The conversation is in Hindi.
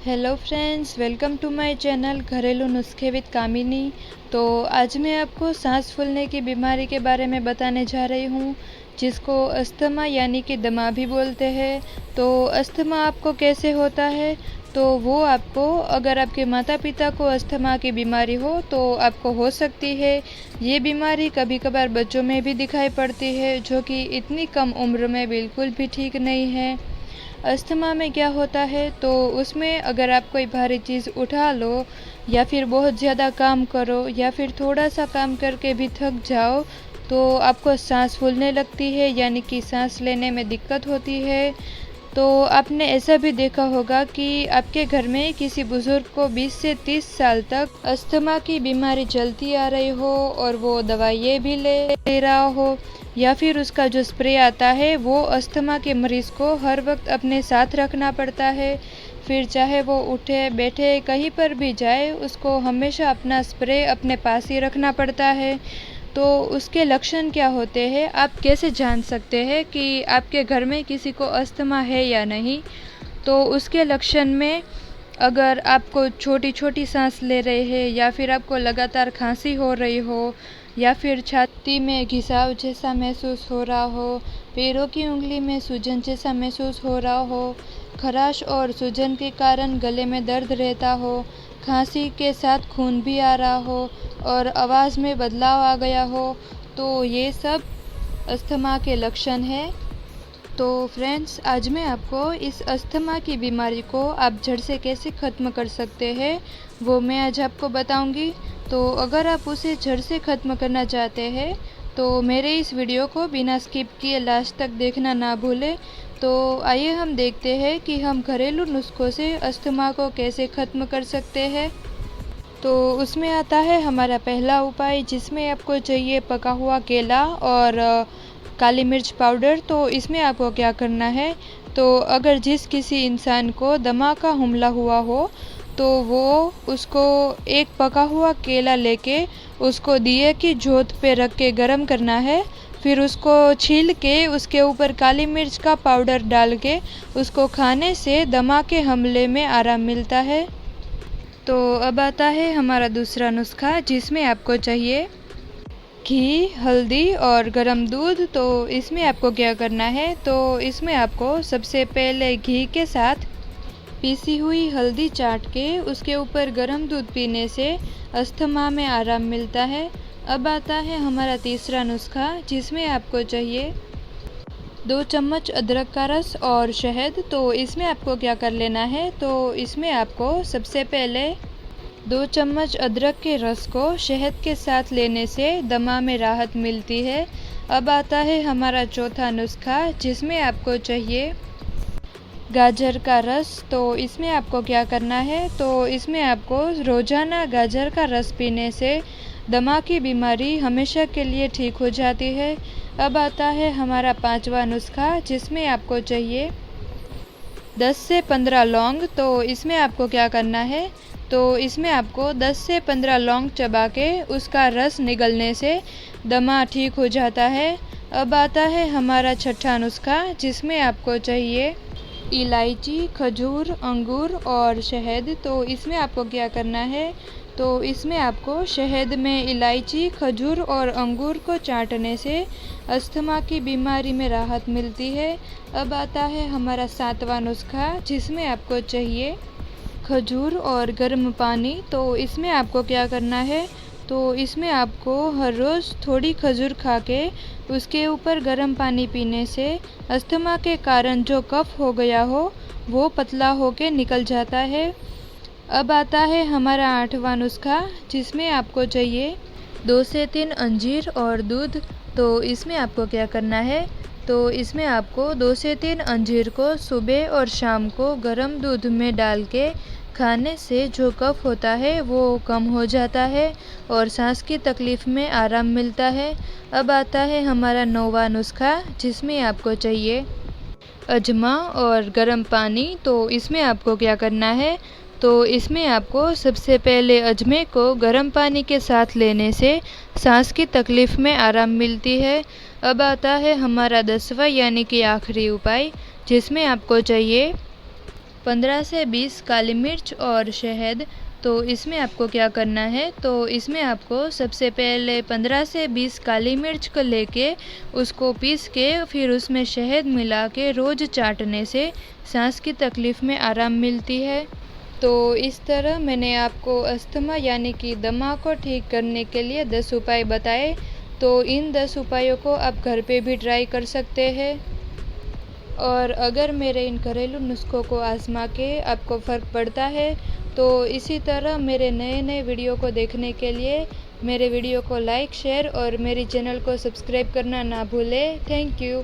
Hello friends, welcome to my channel घरेलू नुस्खे विद कामिनी। तो आज मैं आपको सांस फूलने की बीमारी के बारे में बताने जा रही हूँ, जिसको अस्थमा यानी कि दमा भी बोलते हैं। तो अस्थमा आपको कैसे होता है? तो वो आपको, अगर आपके माता पिता को अस्थमा की बीमारी हो तो आपको हो सकती है। ये बीमारी कभी कभार बच्चों में भी दिखाई पड़ती है, जो कि इतनी कम उम्र में बिल्कुल भी ठीक नहीं है। अस्थमा में क्या होता है, तो उसमें अगर आप कोई भारी चीज़ उठा लो या फिर बहुत ज़्यादा काम करो या फिर थोड़ा सा काम करके भी थक जाओ, तो आपको सांस फूलने लगती है, यानी कि सांस लेने में दिक्कत होती है। तो आपने ऐसा भी देखा होगा कि आपके घर में किसी बुज़ुर्ग को 20 से 30 साल तक अस्थमा की बीमारी चलती आ रही हो और वो दवाइयाँ भी ले रहा हो, या फिर उसका जो स्प्रे आता है वो अस्थमा के मरीज़ को हर वक्त अपने साथ रखना पड़ता है। फिर चाहे वो उठे बैठे कहीं पर भी जाए, उसको हमेशा अपना स्प्रे अपने पास ही रखना पड़ता है। तो उसके लक्षण क्या होते हैं, आप कैसे जान सकते हैं कि आपके घर में किसी को अस्थमा है या नहीं? तो उसके लक्षण में, अगर आपको छोटी छोटी सांस ले रहे हैं या फिर आपको लगातार खांसी हो रही हो या फिर छाती में घिसाव जैसा महसूस हो रहा हो, पैरों की उंगली में सूजन जैसा महसूस हो रहा हो, खराश और सूजन के कारण गले में दर्द रहता हो, खांसी के साथ खून भी आ रहा हो और आवाज़ में बदलाव आ गया हो, तो ये सब अस्थमा के लक्षण हैं। तो फ्रेंड्स, आज मैं आपको इस अस्थमा की बीमारी को आप जड़ से कैसे ख़त्म कर सकते हैं, वो मैं आज आपको बताऊंगी। तो अगर आप उसे जड़ से ख़त्म करना चाहते हैं तो मेरे इस वीडियो को बिना स्किप किए लास्ट तक देखना ना भूलें। तो आइए हम देखते हैं कि हम घरेलू नुस्खों से अस्थमा को कैसे ख़त्म कर सकते हैं। तो उसमें आता है हमारा पहला उपाय, जिसमें आपको चाहिए पका हुआ केला और काली मिर्च पाउडर। तो इसमें आपको क्या करना है, तो अगर जिस किसी इंसान को दमा का हमला हुआ हो तो वो उसको एक पका हुआ केला लेके उसको दिए की जोत पे रख के गरम करना है। फिर उसको छील के उसके ऊपर काली मिर्च का पाउडर डाल के उसको खाने से दमा के हमले में आराम मिलता है। तो अब आता है हमारा दूसरा नुस्खा, जिसमें आपको चाहिए घी, हल्दी और गरम दूध। तो इसमें आपको क्या करना है, तो इसमें आपको सबसे पहले घी के साथ पीसी हुई हल्दी चाट के उसके ऊपर गरम दूध पीने से अस्थमा में आराम मिलता है। अब आता है हमारा तीसरा नुस्खा, जिसमें आपको चाहिए 2 चम्मच अदरक का रस और शहद। तो इसमें आपको क्या कर लेना है, तो इसमें आपको सबसे पहले 2 चम्मच अदरक के रस को शहद के साथ लेने से दमा में राहत मिलती है। अब आता है हमारा चौथा नुस्खा, जिसमें आपको चाहिए गाजर का रस। तो इसमें आपको क्या करना है, तो इसमें आपको रोज़ाना गाजर का रस पीने से दमा की बीमारी हमेशा के लिए ठीक हो जाती है। अब आता है हमारा पांचवा नुस्खा, जिसमें आपको चाहिए 10 से 15 लौंग। तो इसमें आपको क्या करना है, तो इसमें आपको 10 से 15 लौंग चबा के उसका रस निगलने से दमा ठीक हो जाता है। अब आता है हमारा छठा नुस्खा, जिसमें आपको चाहिए इलायची, खजूर, अंगूर और शहद। तो इसमें आपको क्या करना है, तो इसमें आपको शहद में इलायची, खजूर और अंगूर को चाटने से अस्थमा की बीमारी में राहत मिलती है। अब आता है हमारा सातवां नुस्खा, जिसमें आपको चाहिए खजूर और गर्म पानी। तो इसमें आपको क्या करना है, तो इसमें आपको हर रोज़ थोड़ी खजूर खा के उसके ऊपर गर्म पानी पीने से अस्थमा के कारण जो कफ हो गया हो वो पतला होके निकल जाता है। अब आता है हमारा आठवां नुस्खा, जिसमें आपको चाहिए 2 से 3 अंजीर और दूध। तो इसमें आपको क्या करना है, तो इसमें आपको 2 से 3 अंजीर को सुबह और शाम को गर्म दूध में डाल के खाने से जो कफ होता है वो कम हो जाता है और सांस की तकलीफ़ में आराम मिलता है। अब आता है हमारा नौवां नुस्खा, जिसमें आपको चाहिए अजमा और गर्म पानी। तो इसमें आपको क्या करना है, तो इसमें आपको सबसे पहले अजमे को गर्म पानी के साथ लेने से सांस की तकलीफ़ में आराम मिलती है। अब आता है हमारा 10वां यानी कि आखिरी उपाय, जिसमें आपको चाहिए 15 से 20 काली मिर्च और शहद। तो इसमें आपको क्या करना है, तो इसमें आपको सबसे पहले 15 से 20 काली मिर्च को लेके उसको पीस के फिर उसमें शहद मिला के रोज़ चाटने से सांस की तकलीफ़ में आराम मिलती है। तो इस तरह मैंने आपको अस्थमा यानी कि दमा को ठीक करने के लिए 10 उपाय बताए। तो इन 10 उपायों को आप घर पे भी ट्राई कर सकते हैं। और अगर मेरे इन घरेलू नुस्ख़ों को आज़मा के आपको फ़र्क पड़ता है तो इसी तरह मेरे नए नए वीडियो को देखने के लिए मेरे वीडियो को लाइक, शेयर और मेरी चैनल को सब्सक्राइब करना ना भूलें। Thank you.